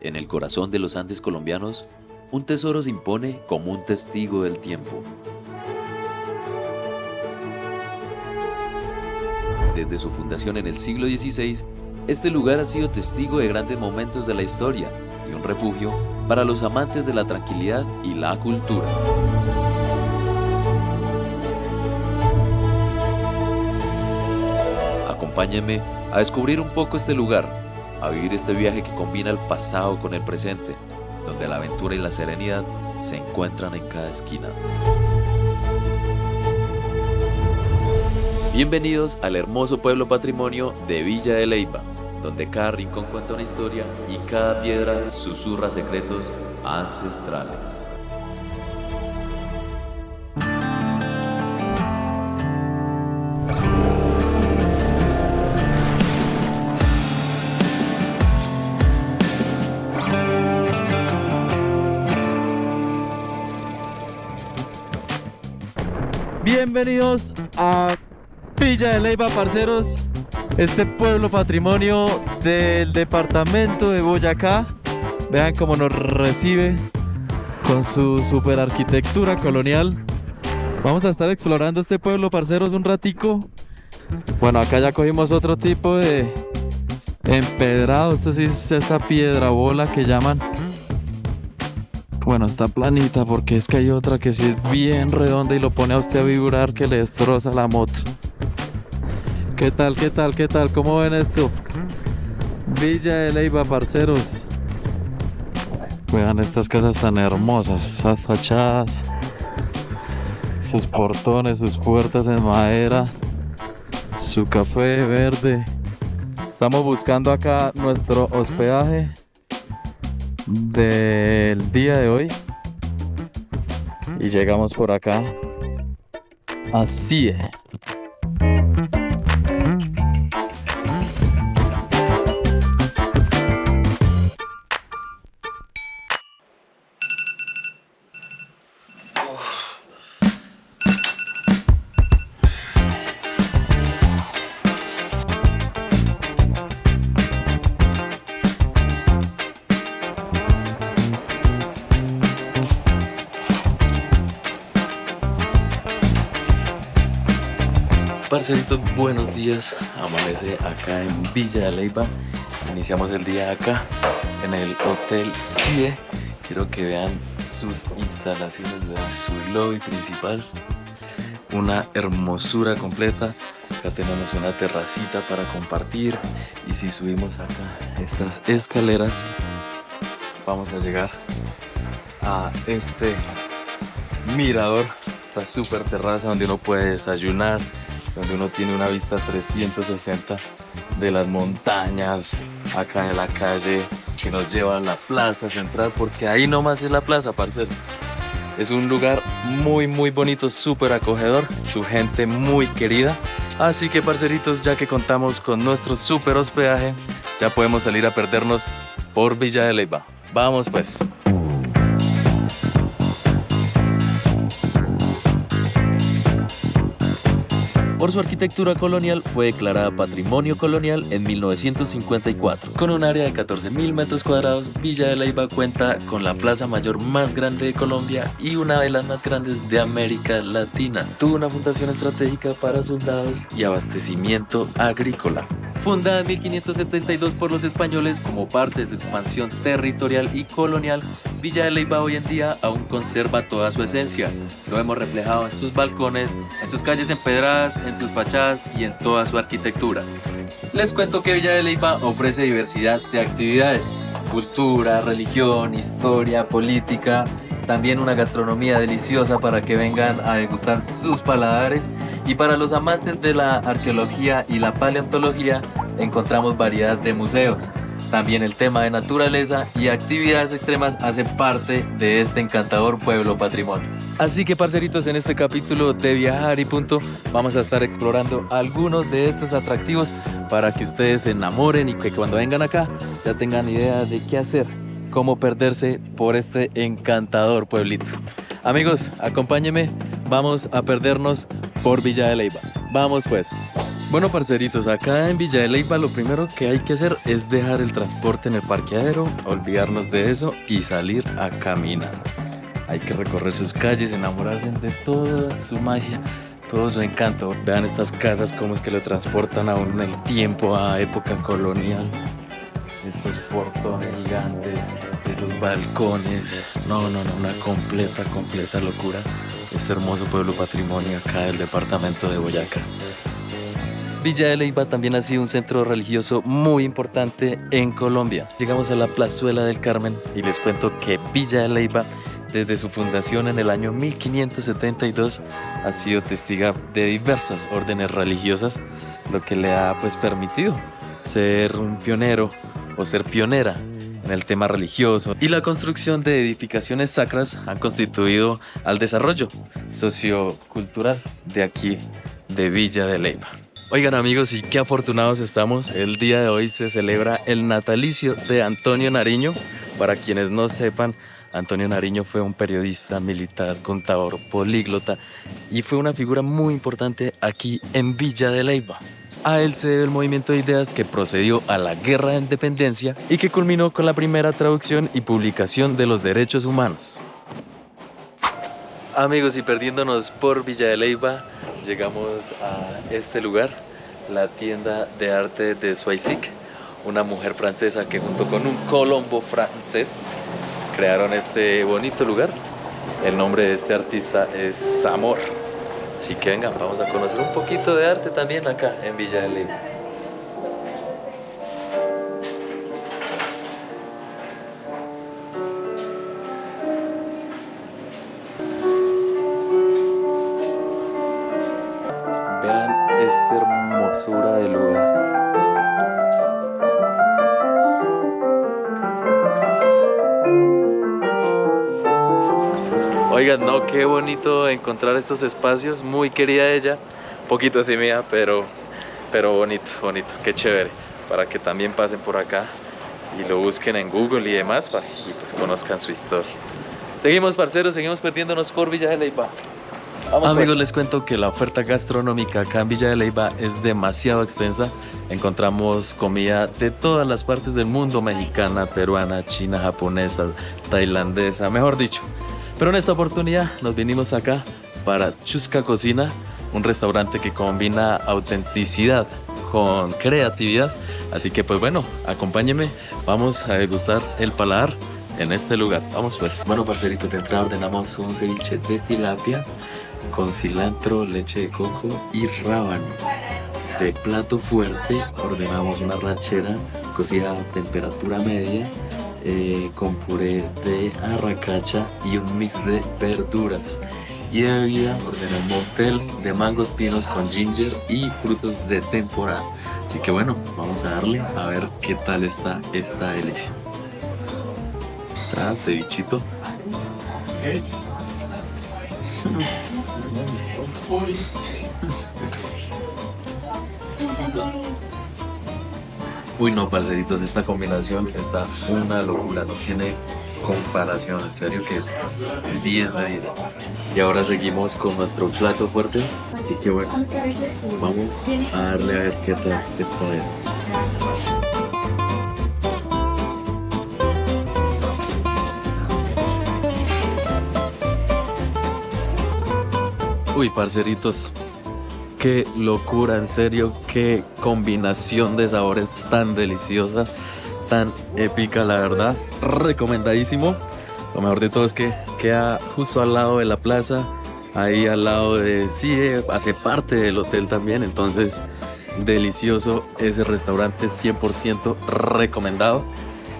En el corazón de los Andes colombianos, un tesoro se impone como un testigo del tiempo. Desde su fundación en el siglo XVI, este lugar ha sido testigo de grandes momentos de la historia y un refugio para los amantes de la tranquilidad y la cultura. Acompáñenme a descubrir un poco este lugar, a vivir este viaje que combina el pasado con el presente, donde la aventura y la serenidad se encuentran en cada esquina. Bienvenidos al hermoso pueblo patrimonio de Villa de Leyva, donde cada rincón cuenta una historia y cada piedra susurra secretos ancestrales. Bienvenidos a Villa de Leyva, parceros, este pueblo patrimonio del departamento de Boyacá. Vean cómo nos recibe con su super arquitectura colonial. Vamos a estar explorando este pueblo, parceros, un ratico. Bueno, acá ya cogimos otro tipo de empedrado. Esto sí es esta piedra bola que llaman. Bueno, está planita porque es que hay otra que sí es bien redonda y lo pone a usted a vibrar que le destroza la moto. ¿Qué tal? ¿Qué tal? ¿Qué tal? ¿Cómo ven esto? Villa de Leyva, parceros. Vean estas casas tan hermosas, esas fachadas, sus portones, sus puertas en madera, su café verde. Estamos buscando acá nuestro hospedaje del día de hoy y llegamos por acá. Así es. Parceritos, buenos días. Amanece acá en Villa de Leyva. Iniciamos el día acá en el Hotel CIE. Quiero que vean sus instalaciones, vean su lobby principal. Una hermosura completa. Acá tenemos una terracita para compartir. Y si subimos acá estas escaleras, vamos a llegar a este mirador. Esta super terraza donde uno puede desayunar, donde uno tiene una vista 360 de las montañas, acá en la calle que nos lleva a la plaza central, porque ahí nomás es la plaza, parceros. Es un lugar muy bonito, súper acogedor, su gente muy querida. Así que, parceritos, ya que contamos con nuestro súper hospedaje, ya podemos salir a perdernos por Villa de Leyva. Vamos pues. Por su arquitectura colonial fue declarada Patrimonio Colonial en 1954. Con un área de 14.000 metros cuadrados, Villa de Leyva cuenta con la plaza mayor más grande de Colombia y una de las más grandes de América Latina. Tuvo una fundación estratégica para soldados y abastecimiento agrícola. Fundada en 1572 por los españoles como parte de su expansión territorial y colonial, Villa de Leyva hoy en día aún conserva toda su esencia. Lo hemos reflejado en sus balcones, en sus calles empedradas, en sus fachadas y en toda su arquitectura. Les cuento que Villa de Leyva ofrece diversidad de actividades: cultura, religión, historia, política, también una gastronomía deliciosa para que vengan a degustar sus paladares, y para los amantes de la arqueología y la paleontología encontramos variedad de museos. También el tema de naturaleza y actividades extremas hace parte de este encantador pueblo patrimonio. Así que, parceritos, en este capítulo de Viajar y Punto vamos a estar explorando algunos de estos atractivos para que ustedes se enamoren y que cuando vengan acá ya tengan idea de qué hacer, cómo perderse por este encantador pueblito. Amigos, acompáñenme, vamos a perdernos por Villa de Leyva. Vamos pues. Bueno, parceritos, acá en Villa de Leyva lo primero que hay que hacer es dejar el transporte en el parqueadero, olvidarnos de eso y salir a caminar. Hay que recorrer sus calles, enamorarse de toda su magia, todo su encanto. Vean estas casas, cómo es que lo transportan a uno en el tiempo, a época colonial. Estos portones gigantes, esos balcones. No, una completa locura. Este hermoso pueblo patrimonio acá del departamento de Boyacá. Villa de Leyva también ha sido un centro religioso muy importante en Colombia. Llegamos a la Plazuela del Carmen y les cuento que Villa de Leyva, desde su fundación en el año 1572, ha sido testiga de diversas órdenes religiosas, lo que le ha permitido ser un pionero o ser pionera en el tema religioso. Y la construcción de edificaciones sacras han constituido al desarrollo sociocultural de aquí, de Villa de Leyva. Oigan amigos, y qué afortunados estamos. El día de hoy se celebra el natalicio de Antonio Nariño. Para quienes no sepan, Antonio Nariño fue un periodista, militar, contador, políglota y fue una figura muy importante aquí en Villa de Leyva. A él se debe el movimiento de ideas que procedió a la Guerra de Independencia y que culminó con la primera traducción y publicación de los derechos humanos. Amigos, y perdiéndonos por Villa de Leyva, llegamos a este lugar, la tienda de arte de Soisig, una mujer francesa que junto con un colombo francés crearon este bonito lugar. El nombre de este artista es Amor. Así que vengan, vamos a conocer un poquito de arte también acá en Villa de Leyva. Vean esta hermosura de lugar. Oigan, no, qué bonito encontrar estos espacios, muy querida ella, un poquito tímida, pero bonito, qué chévere, para que también pasen por acá y lo busquen en Google y demás, y conozcan su historia. Seguimos, parceros, seguimos perdiéndonos por Villa de Leyva. Vamos, amigos, les cuento que la oferta gastronómica acá en Villa de Leyva es demasiado extensa. Encontramos comida de todas las partes del mundo, mexicana, peruana, china, japonesa, tailandesa, mejor dicho. Pero en esta oportunidad nos vinimos acá para Chusca Cocina, un restaurante que combina autenticidad con creatividad. Así que bueno, acompáñenme, vamos a degustar el paladar en este lugar. Vamos pues. Bueno, parcerito, de entrada ordenamos un ceviche de tilapia con cilantro, leche de coco y rábano. De plato fuerte ordenamos una ranchera cocida a temperatura media, con puré de arracacha y un mix de verduras. Y de bebida ordenamos motel de mangostinos con ginger y frutos de temporada. Así que bueno, vamos a darle a ver qué tal está esta delicia. El cevichito. Uy, no, parceritos, esta combinación está una locura, no tiene comparación, en serio que 10 de 10. Y ahora seguimos con nuestro plato fuerte, así que bueno, vamos a darle a ver qué tal está esto. Uy, parceritos, qué locura, en serio, qué combinación de sabores tan deliciosa, tan épica, la verdad, recomendadísimo. Lo mejor de todo es que queda justo al lado de la plaza, ahí al lado de, sí, hace parte del hotel también, entonces delicioso ese restaurante, 100% recomendado.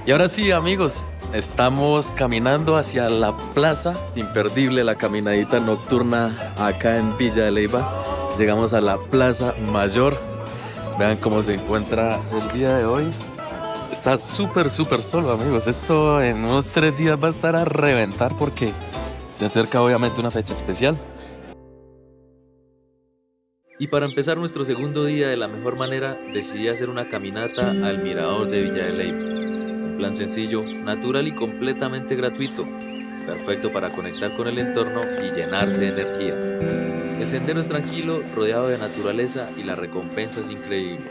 Y ahora sí, amigos, estamos caminando hacia la plaza, imperdible la caminadita nocturna acá en Villa de Leyva. Llegamos a la Plaza Mayor. Vean cómo se encuentra el día de hoy. Está súper solo, amigos. Esto en unos 3 días va a estar a reventar porque se acerca obviamente una fecha especial. Y para empezar nuestro segundo día de la mejor manera, decidí hacer una caminata al mirador de Villa de Leyva. Un plan sencillo, natural y completamente gratuito. perfecto para conectar con el entorno y llenarse de energía. El sendero es tranquilo, rodeado de naturaleza y la recompensa es increíble.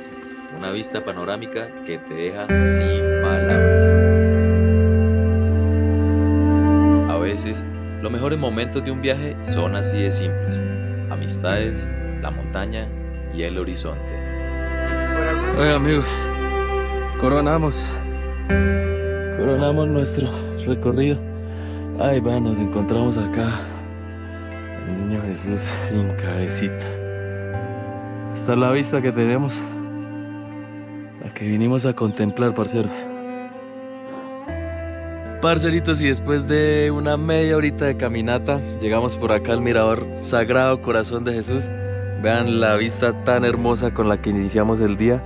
Una vista panorámica que te deja sin palabras. A veces, los mejores momentos de un viaje son así de simples. Amistades, la montaña y el horizonte. Oiga, amigos, coronamos nuestro recorrido. Ay, va, nos encontramos acá. El niño Jesús sin cabecita. Esta es la vista que tenemos, la que vinimos a contemplar, parceros. Parceritos, y después de una media horita de caminata, llegamos por acá al mirador Sagrado Corazón de Jesús. Vean la vista tan hermosa con la que iniciamos el día.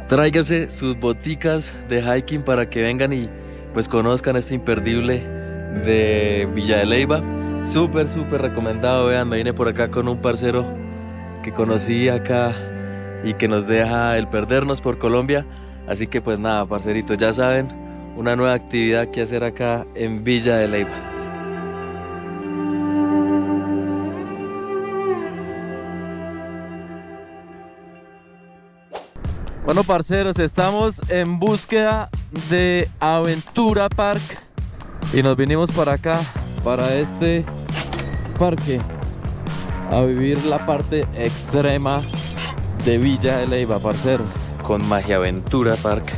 Tráigase sus boticas de hiking para que vengan y pues conozcan este imperdible de Villa de Leyva. Súper recomendado. Vean, me vine por acá con un parcero que conocí acá y que nos deja el perdernos por Colombia. Así que pues nada, parceritos, ya saben, una nueva actividad que hacer acá en Villa de Leyva. Bueno, parceros, estamos en búsqueda de Aventura Park y nos vinimos para acá, para este parque, a vivir la parte extrema de Villa de Leyva, parceros. Con Magia Aventura Park,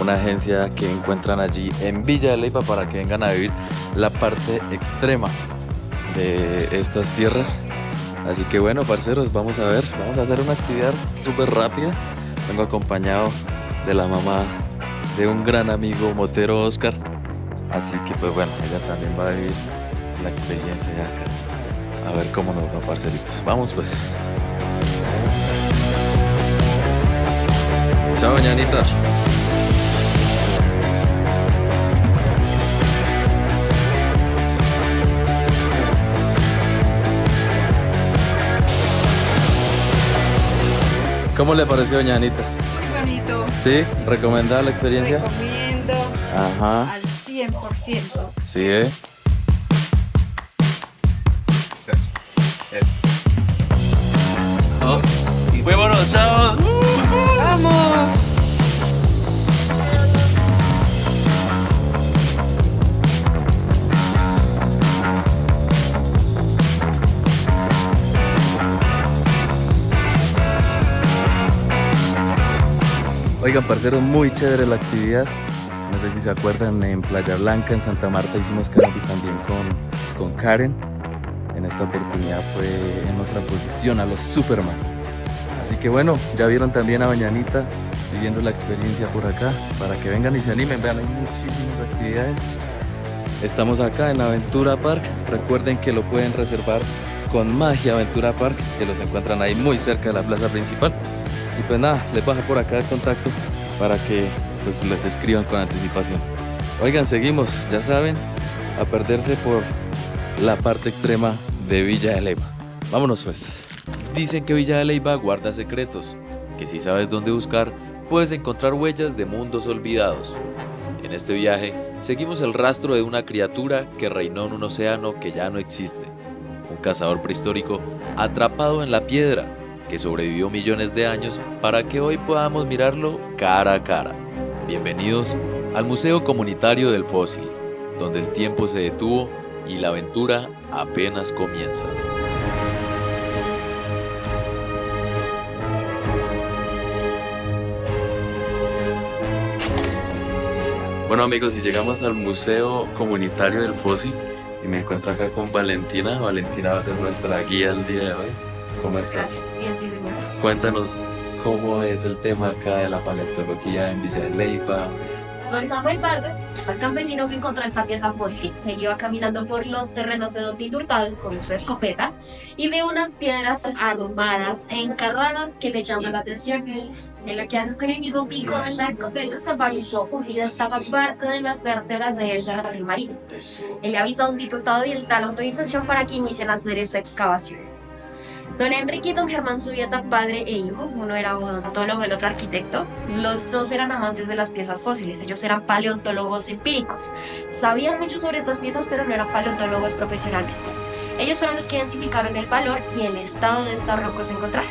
una agencia que encuentran allí en Villa de Leyva para que vengan a vivir la parte extrema de estas tierras. Así que bueno, parceros, vamos a hacer una actividad súper rápida. Vengo acompañado de la mamá de un gran amigo motero, Oscar. Así que pues bueno, ella también va a vivir la experiencia de acá. A ver cómo nos va, parceritos. Vamos pues. Chao, ñanita. ¿Cómo le pareció, doña Anita? Muy bonito. ¿Sí? ¿Recomendada la experiencia? Recomiendo Ajá. al 100%. Sí, ¿eh? ¡Vámonos, chavos! ¡Vamos! Oigan, parceros, muy chévere la actividad. No sé si se acuerdan, en Playa Blanca, en Santa Marta, hicimos canopy también con Karen. En esta oportunidad fue en otra posición, a los Superman. Así que bueno, ya vieron también a doña Anita viviendo la experiencia por acá. Para que vengan y se animen, vean, hay muchísimas actividades. Estamos acá en Aventura Park. Recuerden que lo pueden reservar con Magia Aventura Park, que los encuentran ahí muy cerca de la plaza principal. Y pues nada, les bajo por acá el contacto para que pues les escriban con anticipación. Oigan, seguimos, ya saben, a perderse por la parte extrema de Villa de Leyva. Vámonos pues. Dicen que Villa de Leyva guarda secretos, que si sabes dónde buscar, puedes encontrar huellas de mundos olvidados. En este viaje, seguimos el rastro de una criatura que reinó en un océano que ya no existe. Un cazador prehistórico atrapado en la piedra, que sobrevivió millones de años para que hoy podamos mirarlo cara a cara. Bienvenidos al Museo Comunitario del Fósil, donde el tiempo se detuvo y la aventura apenas comienza. Bueno, amigos, y llegamos al Museo Comunitario del Fósil y me encuentro acá con Valentina. Valentina va a ser nuestra guía el día de hoy. ¿Cómo estás? Gracias, bien, sí, señor. Cuéntanos cómo es el tema acá de la paleontología en Villa de Leyva. Don Samuel Vargas, al campesino que encontró esta pieza fósil, que iba caminando por los terrenos de Don Tito Hurtado con su escopeta y ve unas piedras arrumadas, encarradas, que le llaman la atención. En lo que haces con el mismo pico de la escopeta, escapalizó y destapa parte de las vértebras de ese animal marino. Él le avisa a Don Tito Hurtado y le da la autorización para que inicien a hacer esta excavación. Don Enrique y don Germán Zubieta, padre e hijo, uno era odontólogo, el otro arquitecto, los dos eran amantes de las piezas fósiles, ellos eran paleontólogos empíricos, sabían mucho sobre estas piezas pero no eran paleontólogos profesionalmente. Ellos fueron los que identificaron el valor y el estado de estas rocas encontradas.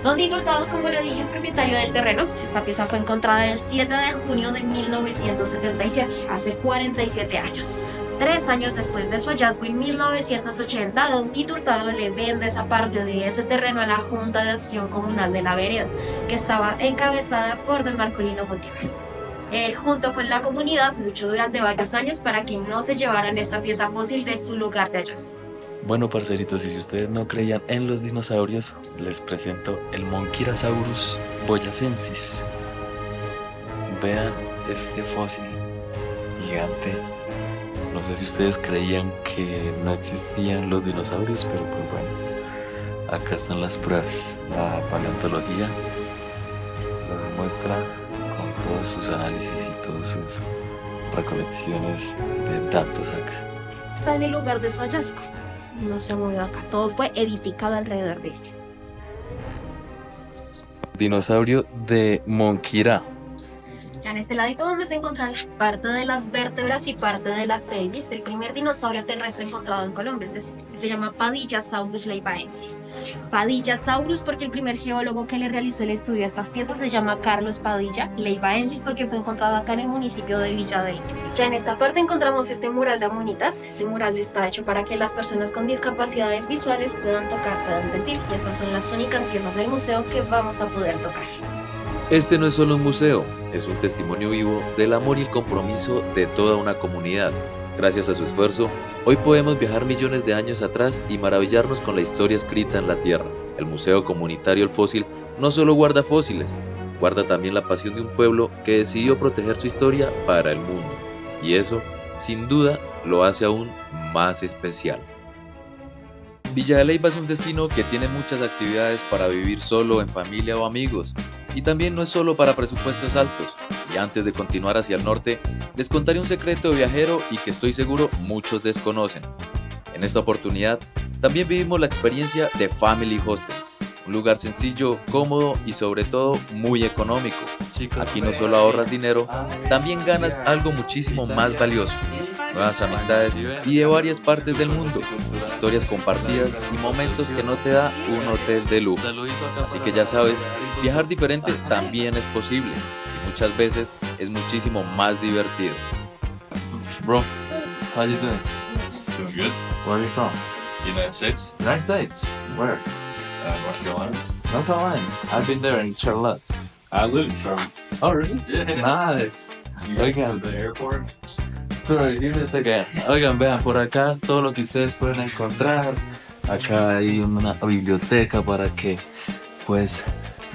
Don Tito Hurtado, como le dije, el propietario del terreno, esta pieza fue encontrada el 7 de junio de 1977, hace 47 años. 3 años después de su hallazgo, en 1980, don Tito Hurtado le vende esa parte de ese terreno a la Junta de Acción Comunal de la Vereda, que estaba encabezada por don Marcolino Bolívar. Él, junto con la comunidad, luchó durante varios años para que no se llevaran esta pieza fósil de su lugar de hallazgo. Bueno, parceritos, y si ustedes no creían en los dinosaurios, les presento el Monquirasaurus boyacensis. Vean este fósil gigante. No sé si ustedes creían que no existían los dinosaurios, pero pues bueno, acá están las pruebas. La paleontología lo demuestra con todos sus análisis y todas sus recolecciones de datos acá. Está en el lugar de su hallazgo. No se ha movido acá, todo fue edificado alrededor de ella. Dinosaurio de Monquirá. Ya en este ladito vamos a encontrar parte de las vértebras y parte de la pelvis del primer dinosaurio terrestre encontrado en Colombia, es decir, que se llama Padillasaurus leibaensis. Padillasaurus porque el primer geólogo que le realizó el estudio a estas piezas se llama Carlos Padilla leibaensis porque fue encontrado acá en el municipio de Villa del Indio. Ya en esta parte encontramos este mural de amonitas. Este mural está hecho para que las personas con discapacidades visuales puedan tocar, puedan sentir, y estas son las únicas piezas del museo que vamos a poder tocar. Este no es solo un museo, es un testimonio vivo del amor y el compromiso de toda una comunidad. Gracias a su esfuerzo, hoy podemos viajar millones de años atrás y maravillarnos con la historia escrita en la tierra. El Museo Comunitario El Fósil no solo guarda fósiles, guarda también la pasión de un pueblo que decidió proteger su historia para el mundo. Y eso, sin duda, lo hace aún más especial. Villa de Leyva es un destino que tiene muchas actividades para vivir solo, en familia o amigos. Y también no es solo para presupuestos altos. Y antes de continuar hacia el norte, les contaré un secreto de viajero y que estoy seguro muchos desconocen. En esta oportunidad, también vivimos la experiencia de Family Hostel. Un lugar sencillo, cómodo y sobre todo muy económico. Aquí no solo ahorras dinero, también ganas algo muchísimo más valioso. Nuevas amistades y de varias partes del mundo, historias compartidas y momentos que no te da un hotel de lujo. Así que ya sabes, viajar diferente también es posible y muchas veces es muchísimo más divertido. Bro, how you doing? Doing good. Where are you from? United States, United States. Where? North Carolina. North Carolina. I've been there in Charlotte. I live from. Oh, really? Yeah. Nice. You Oigan, to the airport. sorry, give me a second. Oigan, vean, por acá todo lo que ustedes pueden encontrar. Acá hay una biblioteca para que, pues,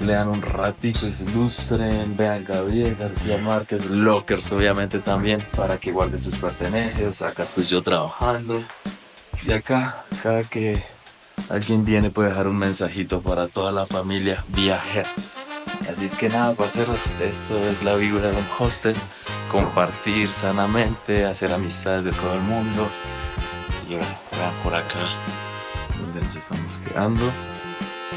lean un ratito y se ilustren. Vean Gabriel García Márquez, lockers obviamente también, para que guarden sus pertenencias. Acá estoy yo trabajando. Y acá, cada que alguien viene puede dejar un mensajito para toda la familia viajera. Así es que nada, parceros, esto es la vibra de un hostel. Compartir sanamente, hacer amistades de todo el mundo. Y bueno, vean por acá donde nos estamos quedando,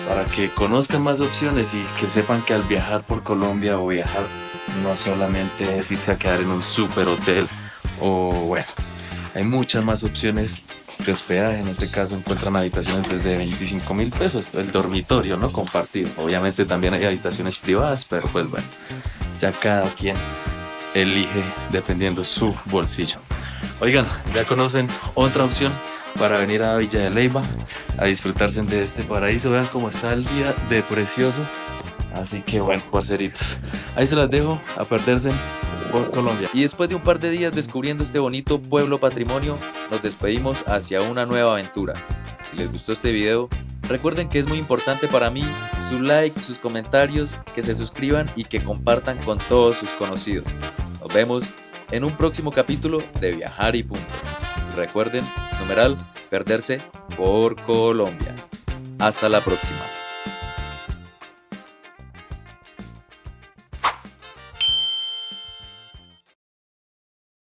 para que conozcan más opciones y que sepan que al viajar por Colombia o viajar no solamente es irse a quedar en un super hotel o bueno, hay muchas más opciones de hospedaje. En este caso encuentran habitaciones desde 25.000 pesos, el dormitorio, ¿no? Compartido. Obviamente también hay habitaciones privadas, pero pues bueno, ya cada quien elige dependiendo su bolsillo. Oigan, ya conocen otra opción para venir a Villa de Leyva a disfrutarse de este paraíso. Vean cómo está el día de precioso. Así que bueno, parceritos, ahí se las dejo a perderse por Colombia. Y después de un par de días descubriendo este bonito pueblo patrimonio, nos despedimos hacia una nueva aventura. Si les gustó este video, recuerden que es muy importante para mí su like, sus comentarios, que se suscriban y que compartan con todos sus conocidos. Nos vemos en un próximo capítulo de Viajar y Punto. Y recuerden, numeral, perderse por Colombia. Hasta la próxima.